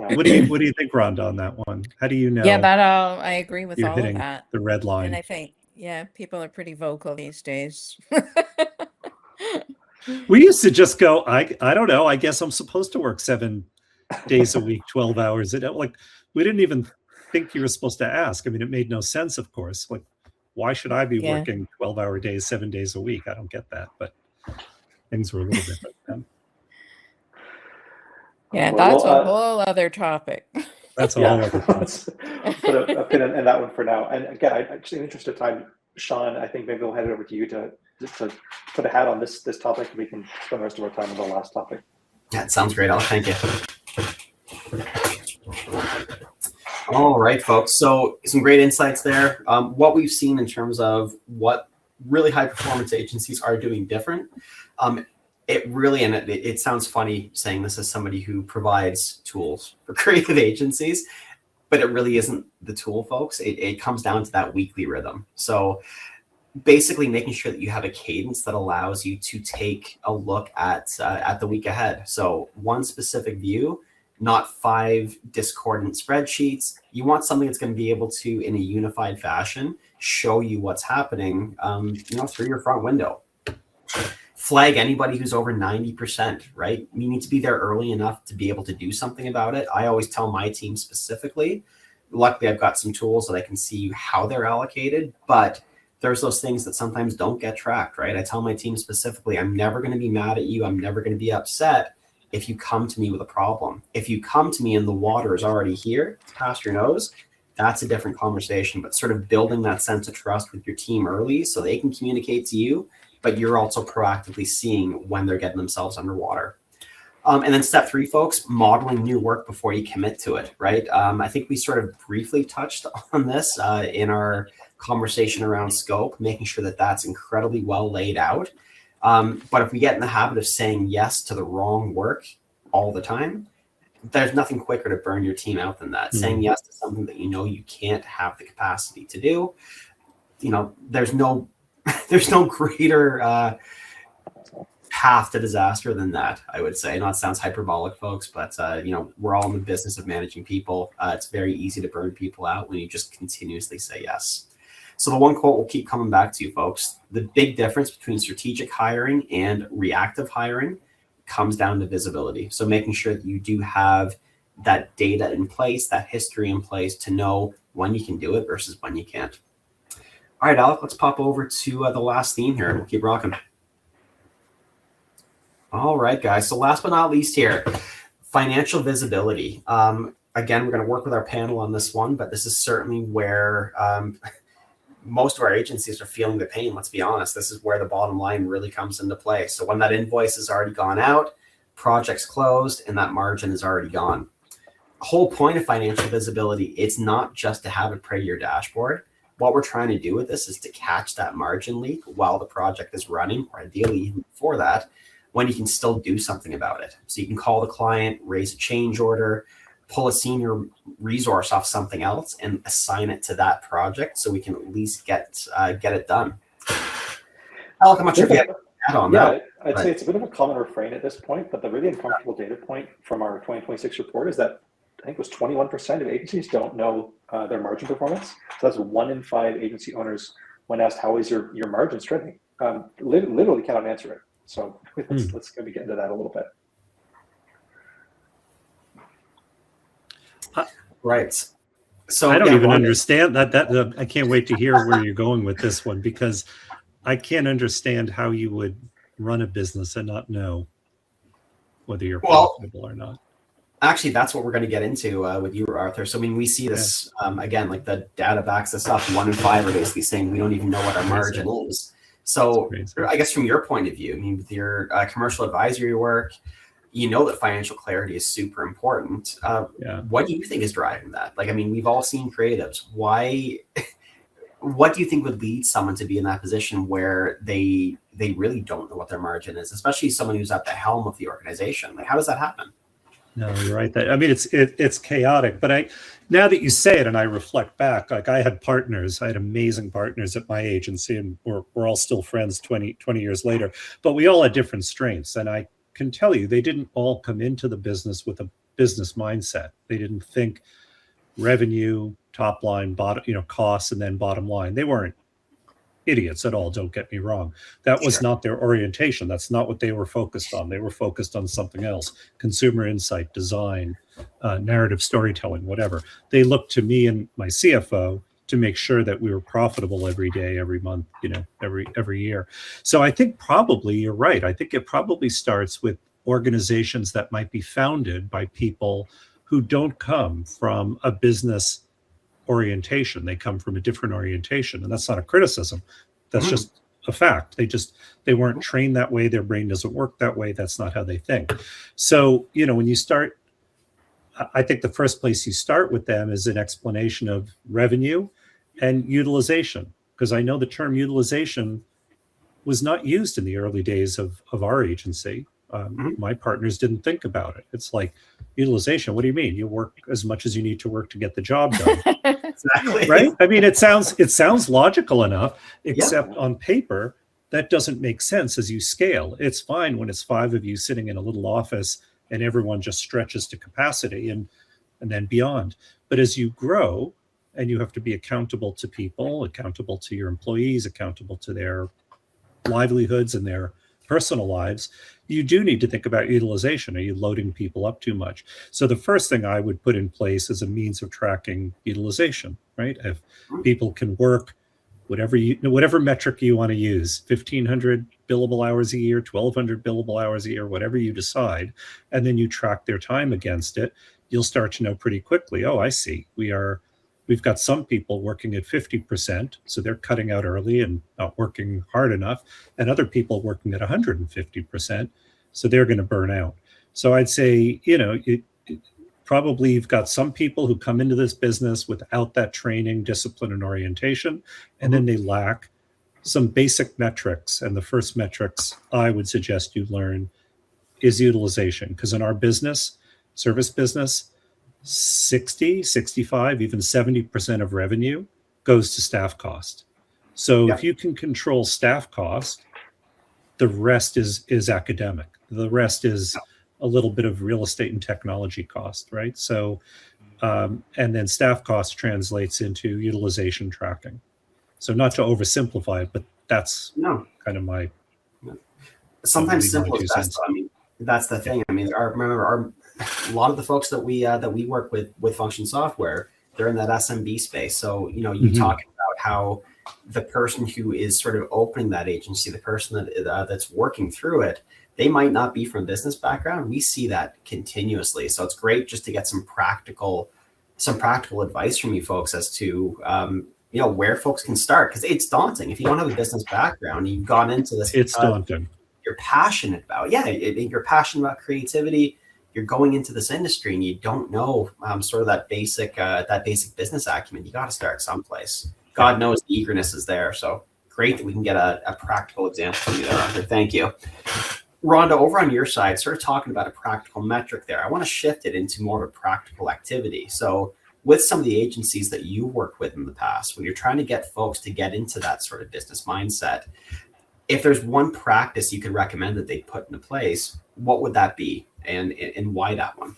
Yeah. What do you think, Rhonda, on that one? How do you know? Yeah, I agree with you're all of hitting that. the red line? And I think, yeah, people are pretty vocal these days. We used to just go, I don't know, I guess I'm supposed to work 7 days a week, 12 hours. Like, we didn't even think you were supposed to ask. I mean, it made no sense, of course. Like, why should I be working 12-hour days, 7 days a week? I don't get that, but things were a little different then. Yeah, that's a whole other topic. That's a whole other topic. Let's put a pin in that one for now. And again, I just in the interest of time, Sean, I think maybe we'll head it over to you to put a hat on this topic. We can spend the rest of our time on the last topic. Yeah, it sounds great. Thank you. All right, folks. So some great insights there. What we've seen in terms of what really high performance agencies are doing different. It really, and it sounds funny saying this as somebody who provides tools for creative agencies, but it really isn't the tool, folks. It comes down to that weekly rhythm. So basically making sure that you have a cadence that allows you to take a look at the week ahead. So one specific view, not 5 discordant spreadsheets. You want something that's going to be able to, in a unified fashion, show you what's happening, through your front window. Flag anybody who's over 90%, right? You need to be there early enough to be able to do something about it. I always tell my team specifically, luckily I've got some tools that I can see how they're allocated, but there's those things that sometimes don't get tracked, right? I tell my team specifically, I'm never going to be mad at you. I'm never going to be upset if you come to me with a problem. If you come to me and the water is already here, past your nose, that's a different conversation. But sort of building that sense of trust with your team early so they can communicate to you, but you're also proactively seeing when they're getting themselves underwater. And then step 3, folks, modeling new work before you commit to it, right? I think we sort of briefly touched on this in our conversation around scope, making sure that that's incredibly well laid out. But if we get in the habit of saying yes to the wrong work all the time, there's nothing quicker to burn your team out than that. Saying yes to something that you know you can't have the capacity to do, there's no greater path to disaster than that, I would say. I know it sounds hyperbolic, folks, but we're all in the business of managing people. It's very easy to burn people out when you just continuously say yes. So the one quote we'll keep coming back to, folks, the big difference between strategic hiring and reactive hiring comes down to visibility. So making sure that you do have that data in place, that history in place to know when you can do it versus when you can't. All right, Alec, let's pop over to the last theme here. We'll keep rocking. All right, guys. So last but not least here, financial visibility. Again, we're going to work with our panel on this one, but this is certainly where most of our agencies are feeling the pain. Let's be honest. This is where the bottom line really comes into play. So when that invoice has already gone out, project's closed, and that margin is already gone. The whole point of financial visibility, it's not just to have it pretty your dashboard. What we're trying to do with this is to catch that margin leak while the project is running, or ideally even before that, when you can still do something about it. So you can call the client, raise a change order, pull a senior resource off something else and assign it to that project so we can at least get it done. Alec, I'm not sure if you have to add on that. I'd say it's a bit of a common refrain at this point, but the really uncomfortable data point from our 2026 report is that I think it was 21% of agencies don't know their margin performance. So that's 1 in 5 agency owners when asked, how is your margin trending? Literally cannot answer it. So let's maybe get into that a little bit. Right. So I don't even understand that. I can't wait to hear where you're going with this one, because I can't understand how you would run a business and not know whether you're profitable or not. Actually, that's what we're going to get into with you, Arthur. So, I mean, we see this, again, like the data backs this up. 1 in 5 are basically saying we don't even know what our margin is. So I guess from your point of view, I mean, with your commercial advisory work, you know that financial clarity is super important. What do you think is driving that? Like, I mean, we've all seen creatives. Why what do you think would lead someone to be in that position where they really don't know what their margin is, especially someone who's at the helm of the organization? Like, how does that happen? No, you're right. I mean, it's chaotic. But now that you say it, and I reflect back, like I had amazing partners at my agency, and we're all still friends 20 years later. But we all had different strengths, and I can tell you, they didn't all come into the business with a business mindset. They didn't think revenue, top line, bottom, costs, and then bottom line. They weren't idiots at all, don't get me wrong. That was not their orientation. That's not what they were focused on. They were focused on something else: consumer insight, design, narrative storytelling, whatever. They looked to me and my CFO to make sure that we were profitable every day, every month, every year. So I think probably you're right. I think it probably starts with organizations that might be founded by people who don't come from a business orientation. They come from a different orientation, and that's not a criticism. That's just a fact. They weren't trained that way. Their brain doesn't work that way. That's not how they think. So, when you start, I think the first place you start with them is an explanation of revenue and utilization, because I know the term utilization was not used in the early days of our agency. My partners didn't think about it. It's like, utilization, what do you mean? You work as much as you need to work to get the job done. Exactly. Right? I mean, it sounds logical enough, except on paper, that doesn't make sense as you scale. It's fine when it's 5 of you sitting in a little office and everyone just stretches to capacity and then beyond. But as you grow and you have to be accountable to people, accountable to your employees, accountable to their livelihoods and their personal lives, you do need to think about utilization. Are you loading people up too much? So the first thing I would put in place is a means of tracking utilization, right? If people can work whatever metric you want to use, 1,500 billable hours a year, 1,200 billable hours a year, whatever you decide, and then you track their time against it, you'll start to know pretty quickly, oh, I see. We've got some people working at 50%, so they're cutting out early and not working hard enough, and other people working at 150%, so they're going to burn out. So I'd say, probably you've got some people who come into this business without that training, discipline, and orientation, and then they lack some basic metrics. And the first metrics I would suggest you learn is utilization, because in our business, service business, 60, 65, even 70% of revenue goes to staff cost. So if you can control staff cost, the rest is academic. The rest is a little bit of real estate and technology cost, right? So, and then staff cost translates into utilization tracking. So not to oversimplify it, but that's kind of my... Sometimes simple is best. I mean, that's the thing. I mean, a lot of the folks that we work with Function Software, they're in that SMB space. So, you talk about how the person who is sort of opening that agency, the person that's working through it, they might not be from a business background. We see that continuously. So it's great just to get some practical advice from you folks as to, where folks can start, because it's daunting. If you don't have a business background, you've gone into this. It's daunting. You're passionate about, you're passionate about creativity. You're going into this industry and you don't know sort of that basic business acumen. You got to start someplace. God knows the eagerness is there. So great that we can get a practical example from you there, Rhonda. Thank you. Rhonda, over on your side, sort of talking about a practical metric there. I want to shift it into more of a practical activity. So with some of the agencies that you worked with in the past, when you're trying to get folks to get into that sort of business mindset, if there's one practice you could recommend that they put into place, what would that be, and why that one?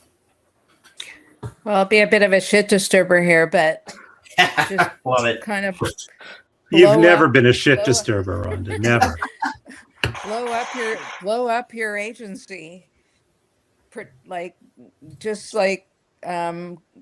Well, I'll be a bit of a shit disturber here, but just love it. Kind of. You've never been a shit disturber, Rhonda. Never. blow up your agency.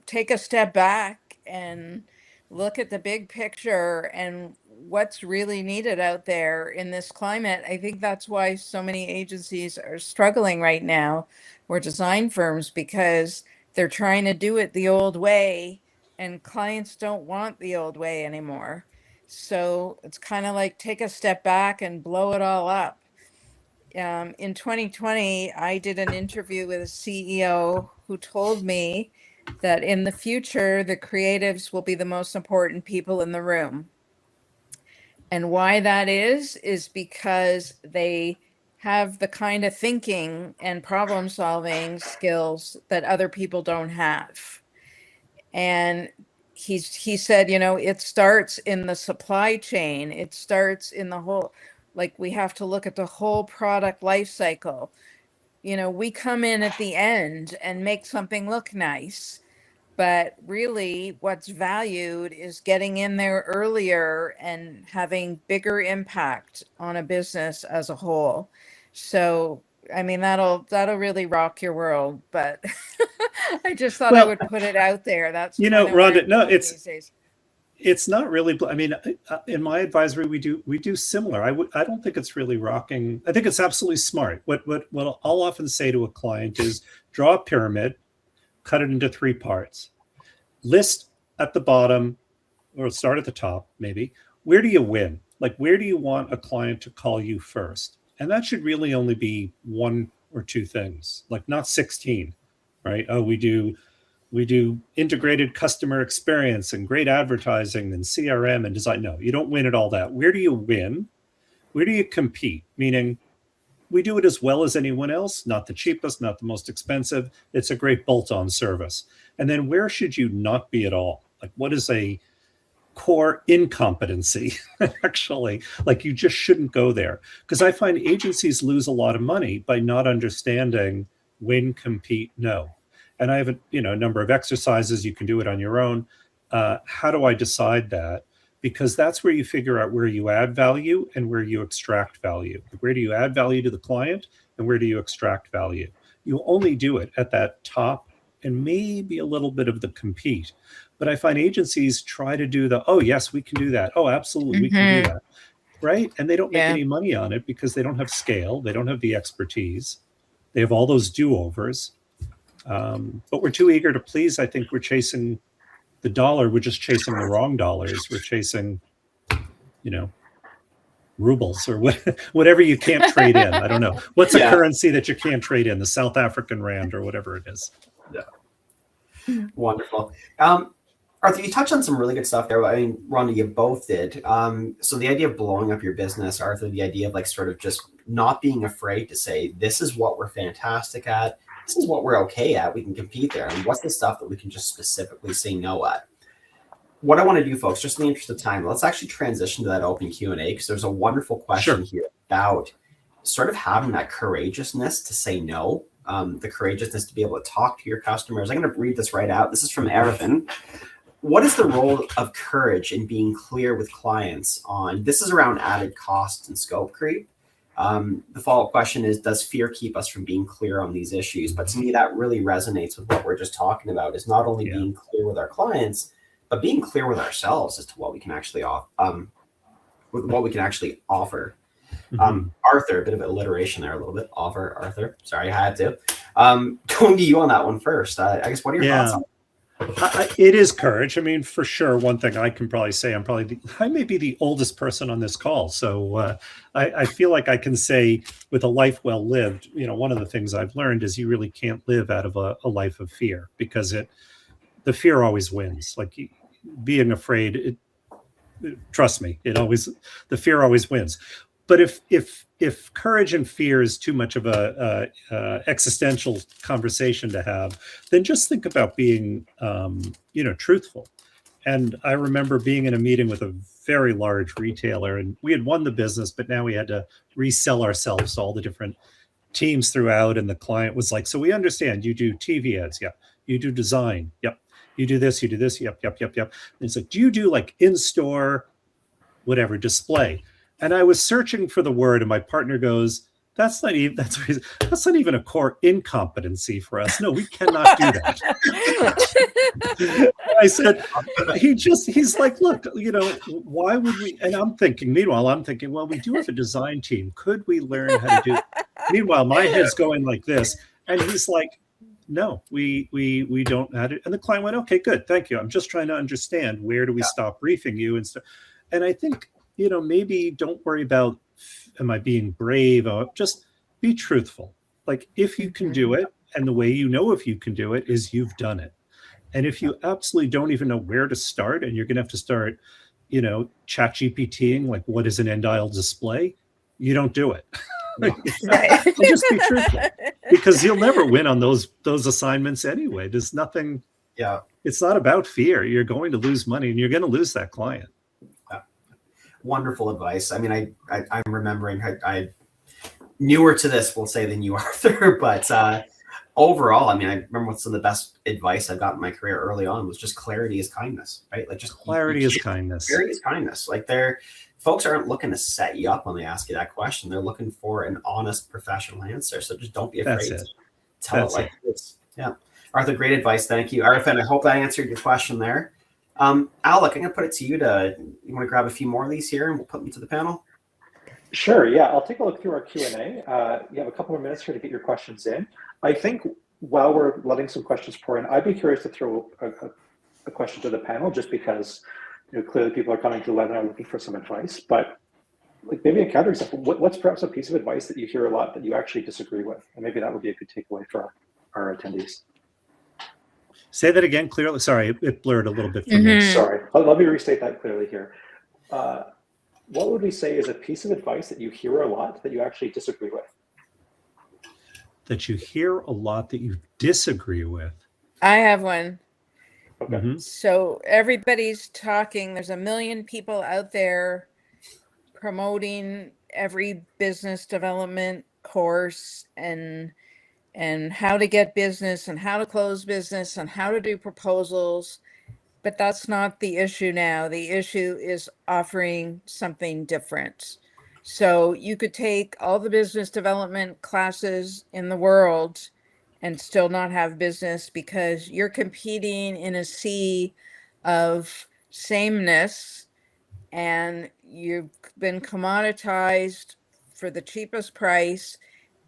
Take a step back and look at the big picture and what's really needed out there in this climate. I think that's why so many agencies are struggling right now, or design firms, because they're trying to do it the old way and clients don't want the old way anymore. So it's kind of like take a step back and blow it all up. In 2020, I did an interview with a CEO who told me that in the future, the creatives will be the most important people in the room. And why that is because they have the kind of thinking and problem solving skills that other people don't have. And he said, you know, it starts in the supply chain. It starts in the whole, like, we have to look at the whole product life cycle. You know, we come in at the end and make something look nice, but really what's valued is getting in there earlier and having bigger impact on a business as a whole. So, I mean, that'll really rock your world, but I just thought I Well, would put it out there. That's you kind know, of where Rhonda, I'm no, going these days. it's not really. I mean, in my advisory, we do similar. I don't think it's really rocking. I think it's absolutely smart. What I'll often say to a client is draw a pyramid, cut it into 3 parts, list at the bottom, or start at the top, maybe. Where do you win? Like, where do you want a client to call you first? And that should really only be 1 or 2 things, like not 16, right? Oh, we do integrated customer experience and great advertising and CRM and design. No, you don't win at all that. Where do you win? Where do you compete? Meaning, we do it as well as anyone else, not the cheapest, not the most expensive. It's a great bolt-on service. And then where should you not be at all? Like, what is a core incompetency? Actually, like, you just shouldn't go there. Because I find agencies lose a lot of money by not understanding when, compete, no. And I have a number of exercises. You can do it on your own. How do I decide that? Because that's where you figure out where you add value and where you extract value. Where do you add value to the client and where do you extract value? You only do it at that top and maybe a little bit of the compete. But I find agencies try to do the, oh, yes, we can do that. Oh, absolutely, we can do that. Right? And they don't make any money on it because they don't have scale. They don't have the expertise. They have all those do-overs. But we're too eager to please. I think we're chasing the dollar. We're just chasing the wrong dollars. We're chasing, rubles or whatever you can't trade in. I don't know. What's a currency that you can't trade in? The South African rand or whatever it is. Yeah. Wonderful. Arthur, you touched on some really good stuff there. I mean, Rhonda, you both did. So the idea of blowing up your business, Arthur, the idea of like sort of just not being afraid to say, this is what we're fantastic at. This is what we're okay at. We can compete there. And what's the stuff that we can just specifically say no at? What I want to do, folks, just in the interest of time, let's actually transition to that open Q&A because there's a wonderful question here about sort of having that courageousness to say no, the courageousness to be able to talk to your customers. I'm going to read this right out. This is from Ervin. What is the role of courage in being clear with clients on, this is around added costs and scope creep. The follow-up question is, does fear keep us from being clear on these issues? But to me, that really resonates with what we're just talking about, is not only being clear with our clients, but being clear with ourselves as to what we can actually offer. Arthur, a bit of alliteration there, a little bit. Arthur. Sorry, I had to. Going to you on that one first. I guess, what are your thoughts on it? It is courage. I mean, for sure, one thing I can probably say, I may be the oldest person on this call. So I feel like I can say with a life well lived, one of the things I've learned is you really can't live out of a life of fear, because the fear always wins. Like, being afraid, trust me, the fear always wins. But if courage and fear is too much of a existential conversation to have, then just think about being, truthful. And I remember being in a meeting with a very large retailer, and we had won the business, but now we had to resell ourselves to all the different teams throughout. And the client was like, so we understand you do TV ads. Yeah. You do design. Yep. You do this, you do this. Yep. And it's like, do you do like in-store, whatever, display? And I was searching for the word, and my partner goes, that's not even a core incompetency for us. No, we cannot do that. I said, he's like, look, why would we? And meanwhile, I'm thinking, well, we do have a design team. Could we learn how to do? Meanwhile, my head's going like this. And he's like, no, we don't have it. And the client went, okay, good. Thank you. I'm just trying to understand, where do we stop briefing you and stuff. And I think, maybe don't worry about, am I being brave? Or just be truthful. Like, if you can do it, and the way if you can do it is you've done it. And if you absolutely don't even know where to start, and you're going to have to start chat GPTing, like what is an end dial display, you don't do it. Right. And just be truthful, because you'll never win on those assignments anyway. There's nothing. Yeah. It's not about fear. You're going to lose money, and you're going to lose that client. Wonderful advice. I mean, I'm remembering I newer to this, we'll say, than you, Arthur, but overall, I mean, I remember what's some of the best advice I got in my career early on was just clarity is kindness, right? Like just Clarity is kindness. Clarity is kindness. Like folks aren't looking to set you up when they ask you that question. They're looking for an honest, professional answer. So just don't be afraid to tell it like this. Yeah. Arthur, great advice. Thank you. Arthur, I hope that answered your question there. Alec, I'm going to put it to you you want to grab a few more of these here and we'll put them to the panel? Sure, yeah, I'll take a look through our Q&A. You have a couple of minutes here to get your questions in. I think while we're letting some questions pour in, I'd be curious to throw a question to the panel, just because clearly people are coming to the webinar looking for some advice, but like maybe a counter example, what's perhaps a piece of advice that you hear a lot that you actually disagree with? And maybe that would be a good takeaway for our attendees. Say that again clearly. Sorry, it blurred a little bit for me. Sorry, let me restate that clearly here. What would we say is a piece of advice that you hear a lot that you actually disagree with? That you hear a lot that you disagree with? I have one. Okay. Mm-hmm. So everybody's talking. There's a million people out there promoting every business development course and how to get business and how to close business and how to do proposals. But that's not the issue now. The issue is offering something different. So you could take all the business development classes in the world and still not have business because you're competing in a sea of sameness and you've been commoditized for the cheapest price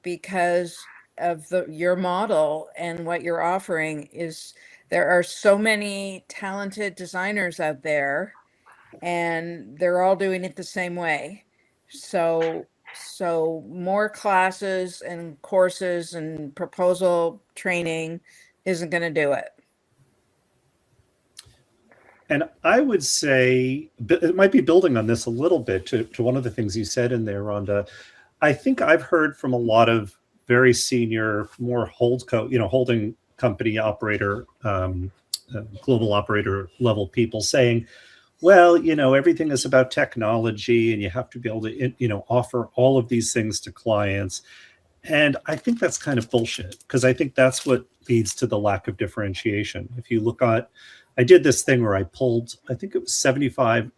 because of your model, and what you're offering is there are so many talented designers out there and they're all doing it the same way. So more classes and courses and proposal training isn't going to do it. And I would say it might be building on this a little bit to one of the things you said in there, Rhonda. I think I've heard from a lot of very senior, more holding company operator, global operator level people saying, well, everything is about technology and you have to be able to, offer all of these things to clients. And I think that's kind of bullshit, because I think that's what leads to the lack of differentiation. If you look at, I did this thing where I pulled, I think it was 75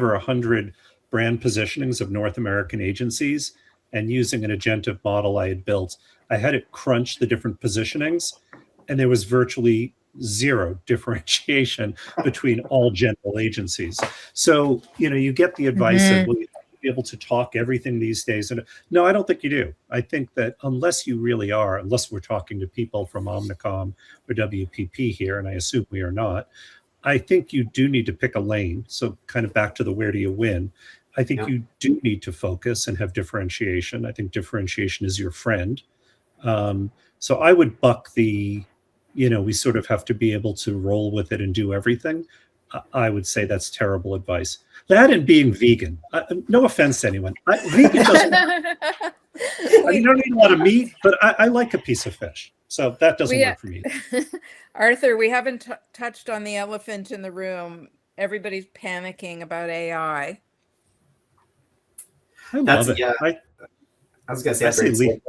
or 100 brand positionings of North American agencies, and using an agentive model I had built, I had it crunch the different positionings, and there was virtually zero differentiation between all general agencies. So, you get the advice of, well, you have to be able to talk everything these days. And no, I don't think you do. I think that unless we're talking to people from Omnicom or WPP here, and I assume we are not, I think you do need to pick a lane. So kind of back to the where do you win? I think you do need to focus and have differentiation. I think differentiation is your friend. So I would buck the, we sort of have to be able to roll with it and do everything. I would say that's terrible advice. That and being vegan. No offense to anyone. Vegan doesn't. You don't eat a lot of meat, but I like a piece of fish. So that doesn't work for me. Arthur, we haven't touched on the elephant in the room. Everybody's panicking about AI. I love it. Yeah. I was going to say,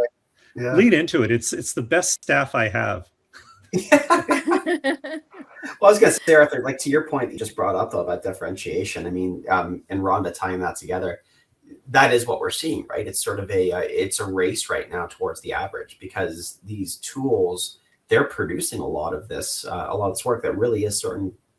lead into it. It's the best staff I have. Well, I was going to say, Arthur, like to your point that you just brought up though about differentiation. I mean, and Rhonda tying that together, that is what we're seeing, right? It's sort of it's a race right now towards the average, because these tools, they're producing a lot of this work that really is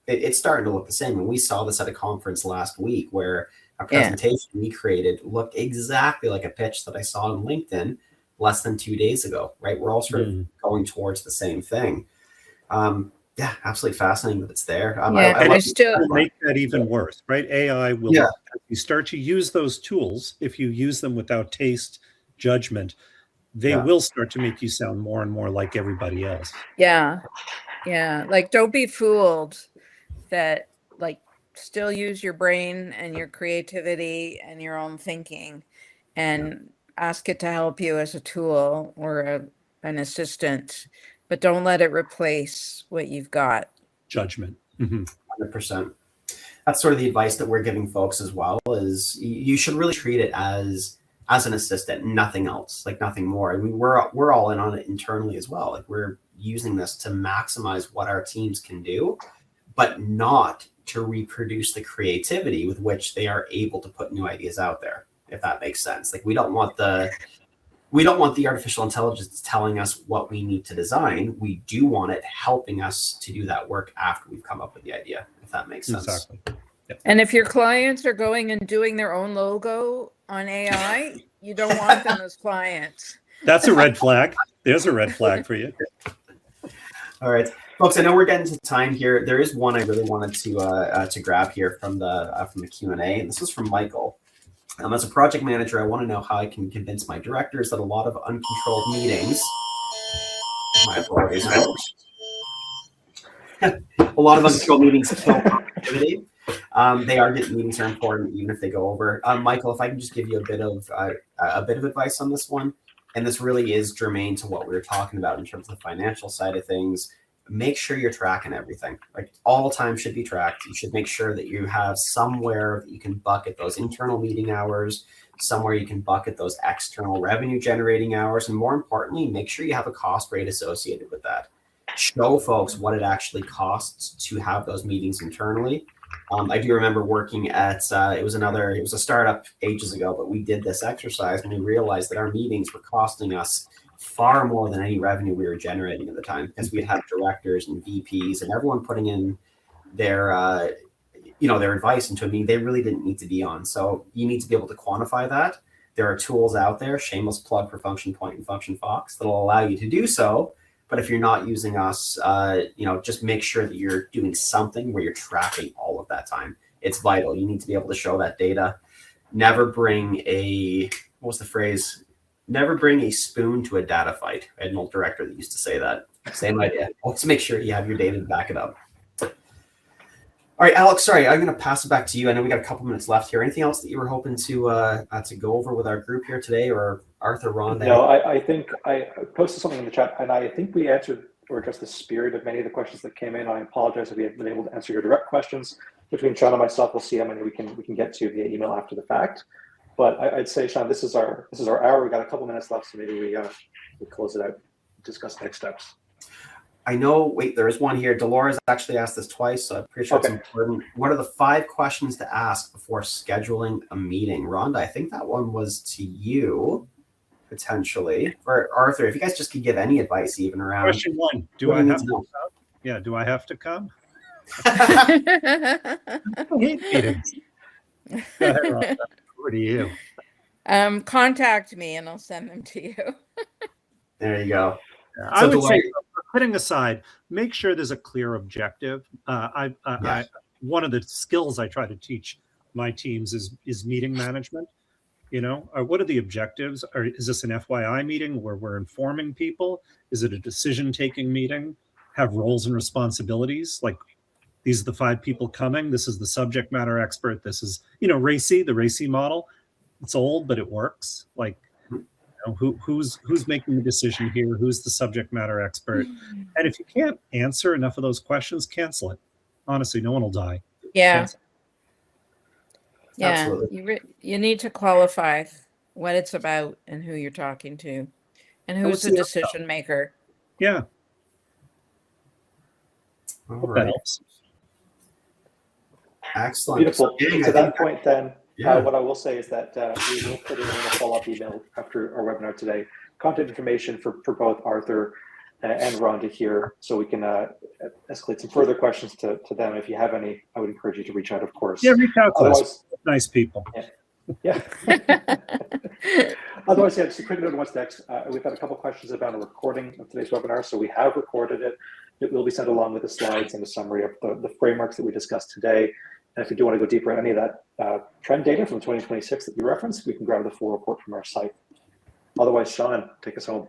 it's starting to look the same. And we saw this at a conference last week where a presentation we created looked exactly like a pitch that I saw on LinkedIn less than 2 days ago, right? We're all sort of going towards the same thing. Yeah, absolutely fascinating that it's there. I make that even worse, right? AI will, if you start to use those tools, if you use them without taste, judgment, they will start to make you sound more and more like everybody else. Yeah. Like, don't be fooled that like still use your brain and your creativity and your own thinking, and ask it to help you as a tool or an assistant, but don't let it replace what you've got. Judgment. 100%. That's sort of the advice that we're giving folks as well, is you should really treat it as an assistant, nothing else, like nothing more. I mean, we're all in on it internally as well. Like, we're using this to maximize what our teams can do, but not to reproduce the creativity with which they are able to put new ideas out there, if that makes sense. Like, we don't want the artificial intelligence telling us what we need to design. We do want it helping us to do that work after we've come up with the idea, if that makes sense. Exactly. Yep. And if your clients are going and doing their own logo on AI, you don't want them as clients. That's a red flag. There's a red flag for you. All right, folks, I know we're getting to time here. There is one I really wanted to grab here from the Q&A, and this is from Michael. As a project manager, I want to know how I can convince my directors that a lot of uncontrolled meetings, my apologies, folks. A lot of uncontrolled meetings kill productivity. Meetings are important, even if they go over. Michael, if I can just give you a bit of advice on this one, and this really is germane to what we were talking about in terms of the financial side of things. Make sure you're tracking everything. Like, all time should be tracked. You should make sure that you have somewhere that you can bucket those internal meeting hours, somewhere you can bucket those external revenue generating hours, and more importantly, make sure you have a cost rate associated with that. Show folks what it actually costs to have those meetings internally. I do remember working at it was a startup ages ago, but we did this exercise and we realized that our meetings were costing us far more than any revenue we were generating at the time, because we had directors and VPs and everyone putting in their their advice into a meeting they really didn't need to be on. So you need to be able to quantify that. There are tools out there, shameless plug for FunctionPoint and FunctionFox, that'll allow you to do so. But if you're not using us, just make sure that you're doing something where you're tracking all of that time. It's vital. You need to be able to show that data. Never bring Never bring a spoon to a data fight. I had an old director that used to say that. Same idea. Let's make sure you have your data to back it up. All right, Alex, sorry, I'm going to pass it back to you. I know we got a couple minutes left here. Anything else that you were hoping to go over with our group here today, or Arthur, Rhonda? No, I think I posted something in the chat, and I think we answered or addressed the spirit of many of the questions that came in. I apologize if we haven't been able to answer your direct questions. Between Sean and myself, we'll see how many we can get to via email after the fact. But I'd say, Sean, this is our hour. We've got a couple minutes left, so maybe we close it out, discuss next steps. I know, wait, there is one here. Dolores actually asked this twice, so I'm pretty sure it's important. What are the 5 questions to ask before scheduling a meeting? Rhonda, I think that one was to you, potentially. Or Arthur, if you guys just could give any advice even around. Question 1, do I have to come? Yeah, do I have to come? I hate meetings. Go ahead, Rhonda. Over to you. Contact me and I'll send them to you. There you go. I would say, putting aside, make sure there's a clear objective. One of the skills I try to teach my teams is meeting management. What are the objectives? Is this an FYI meeting where we're informing people? Is it a decision-taking meeting? Have roles and responsibilities? Like, these are the 5 people coming. This is the subject matter expert. This is, the RACI model. It's old, but it works. Like, who's making the decision here? Who's the subject matter expert? And if you can't answer enough of those questions, cancel it. Honestly, no one will die. Yeah. Cancel. Yeah. Absolutely. You need to qualify what it's about and who you're talking to and who's the decision maker. Yeah. All Hope right. that helps. Excellent. Beautiful. So, To that point, then, Yeah. what I will say is that we will put in a follow-up email after our webinar today, contact information for both Arthur and Rhonda here, so we can escalate some further questions to them. If you have any, I would encourage you to reach out, of course. Yeah, reach out to us. Otherwise, Nice people. yeah. Otherwise, just a quick note on what's next. We've had a couple questions about a recording of today's webinar, so we have recorded it. It will be sent along with the slides and a summary of the frameworks that we discussed today. And if you do want to go deeper in any of that trend data from 2026 that you referenced, we can grab the full report from our site. Otherwise, Sean, take us home.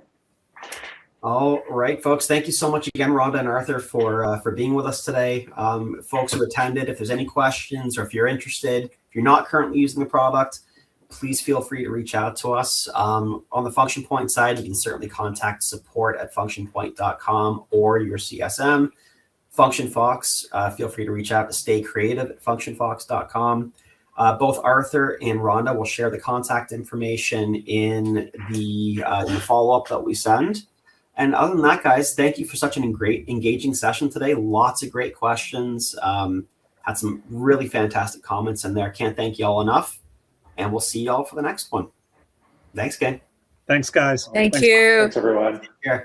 All right, folks. Thank you so much again, Rhonda and Arthur, for being with us today. Folks who attended, if there's any questions or if you're interested, if you're not currently using the product, please feel free to reach out to us. On the Function Point side, you can certainly contact support@functionpoint.com or your CSM. FunctionFox, feel free to reach out to staycreative@functionfox.com. Both Arthur and Rhonda will share the contact information in the follow-up that we send. And other than that, guys, thank you for such an great, engaging session today. Lots of great questions. Had some really fantastic comments in there. Can't thank you all enough. And we'll see you all for the next one. Thanks, gang. Thanks, guys. Thank you. Thanks, everyone. Take care.